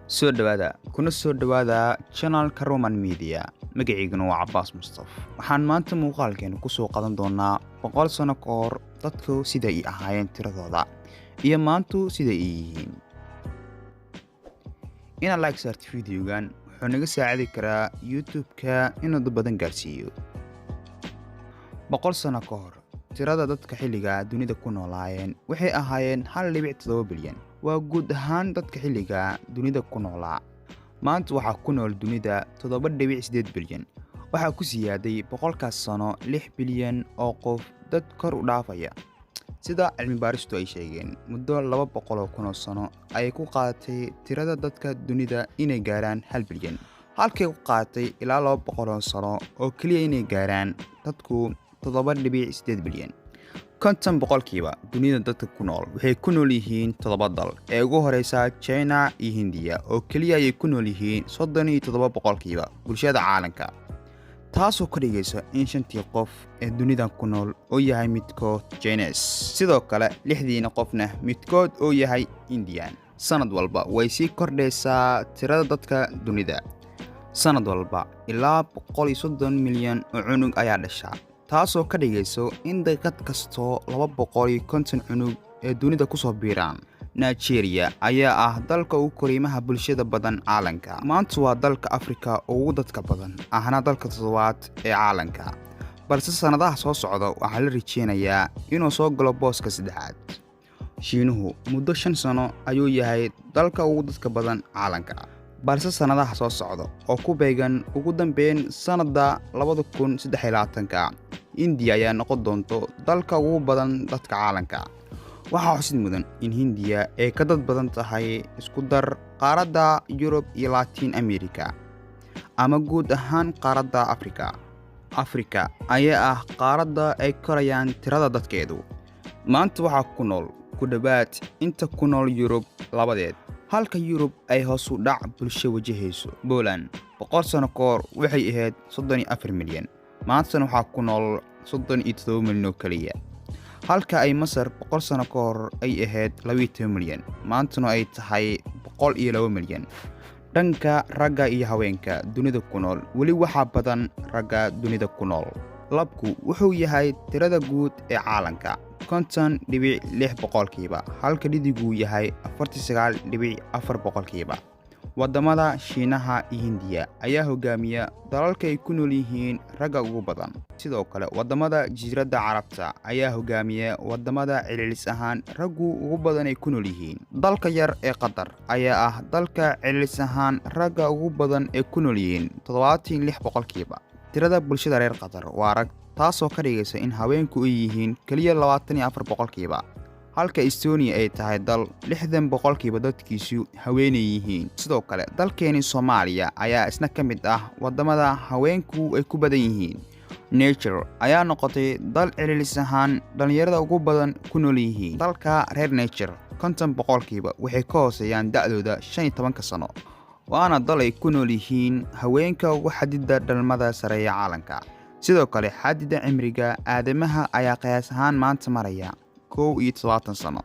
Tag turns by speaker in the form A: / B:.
A: soo dhawaada kuna soo dhawaada channelka Roman Media magaciiguna waa Cabbaas Mustaf waxaan maanta muuqaalkeena ku soo qadan doonaa 100 sano ka hor dadku sida ay ahaayeen tiradooda iyo maanta sida ay yihiin ina like sarti videogan wuxuu naga saacidi karaa YouTube-ka inuu dad badan gaarsiiyo 100 sano ka hor tirada dadka xilliga dunida ku noolaayeen waxay ahaayeen 1.7 bilyan waa guud ahaan dadka xilliga dunida ku noolaa maanta waxa ku nool dunida 7.8 bilyan waxa ku siyaaday boqolkaas sano 6 bilyan oo qof dad kor u dhaafaya sida cilmi baaristu ay sheegeen muddo 200 sano ay ku qaadatay tirada dadka dunida inay gaaraan 1 bilyan halkay ku qaadatay ilaa 200 sano oo kaliya inay gaaraan dadku 7.8 bilyan konton boqolkiiba dunida dadka ku nool waxay ku nool yihiin 7 dal ee ugu horeysa China iyo Hindiya oo kaliya ay ku nool yihiin 37 boqolkiiba bulshada caalamka taasoo ka dhigaysa in shantii qof ee dunida ku nool oo yahay midkood Chinese sidoo kale 60 qofna midkood oo yahay Indian sanad walba way sii kordhaysaa tirada dadka dunida sanad walba ilaa 130 milyan oo cunug ayaa dhasha taasoo ka dhigayso in daqiiqad kasto 250 cunug ee dunida ku soo biiraan Nigeria ayaa ah dalka ugu koriimaha bulshada badan caalamka maanta waa dalka Afrika ugu dadka badan ahna dalka toddobaad ee caalamka balse sanadaha soo socda waxa la rajeynayaa inuu soo galo booska saddexaad Shiinuhu muddo 5 sano ayuu yahay dalka ugu dadka badan caalamka balse sanadaha soo socda oo ku beegan ugu dambeyn sanada 2023 India ayaa noqon doonto dalka ugu badan dadka caalamka waxa xusid mudan in Hindiya ay ka dad badan tahay isku dar qaaradda Europe iyo Latin America ama guud ahaan qaaradda Afrika ayaa ah qaaradda ay korayaan tirada dadkeedu maanta waxa ku nool ku dhawaad inta ku nool Europe labadeed halka Europe ay hoos u dhac bulsho wajahayso Poland 100 sano ka hor waxay ahayd 34 milyan maanta waxa ku nool 37 milyan oo kaliya halka ay Masar 100 sano ka hor ay ahayd 20 milyan maanta ay tahay 102 milyan dhanka ragga iyo haweenka dunida ku nool wali waxa badan ragga dunida ku nool labku wuxuu yahay tirada guud ee caalamka 50.6 boqolkiiba halka dhidigu yahay 49.4 boqolkiiba wadamada Shiinaha iyo Hindiya ayaa hogaamiya dalalka ay ku nool yihiin ragga ugu badan sidoo kale wadamada Jasiiradda Carabta ayaa hogaamiya wadamada cililis ahaan raggu ugu badan ay ku nool yihiin dalka yar ee Qatar ayaa ah dalka cililis ahaan ragga ugu badan ee ku nool yihiin 76 boqolkiiba tirada bulshada reer Qatar waa rag taasoo ka dhigaysa in haweenku ay yihiin kaliya 24 boqolkiiba halka Estonia ay tahay dal 60 boqolkiiba dadkiisu haweenay yihiin sidoo kale dalkeeni Soomaaliya ayaa isna ka mid ah wadamada haweenku ay ku badan yihiin Niger ayaa noqotay dal cililis ahaan dhalinyarada ugu badan ku nool yihiin dalka reer Niger 50 boqolkiiba waxay ka hooseeyaan da'dooda 15 sano waana dal ay ku nool yihiin haweenka ugu xadida dhalmada sare ee caalamka sidoo kale xadida cimriga aadamaha ayaa qiyaas ahaan maanta maraya 70 sano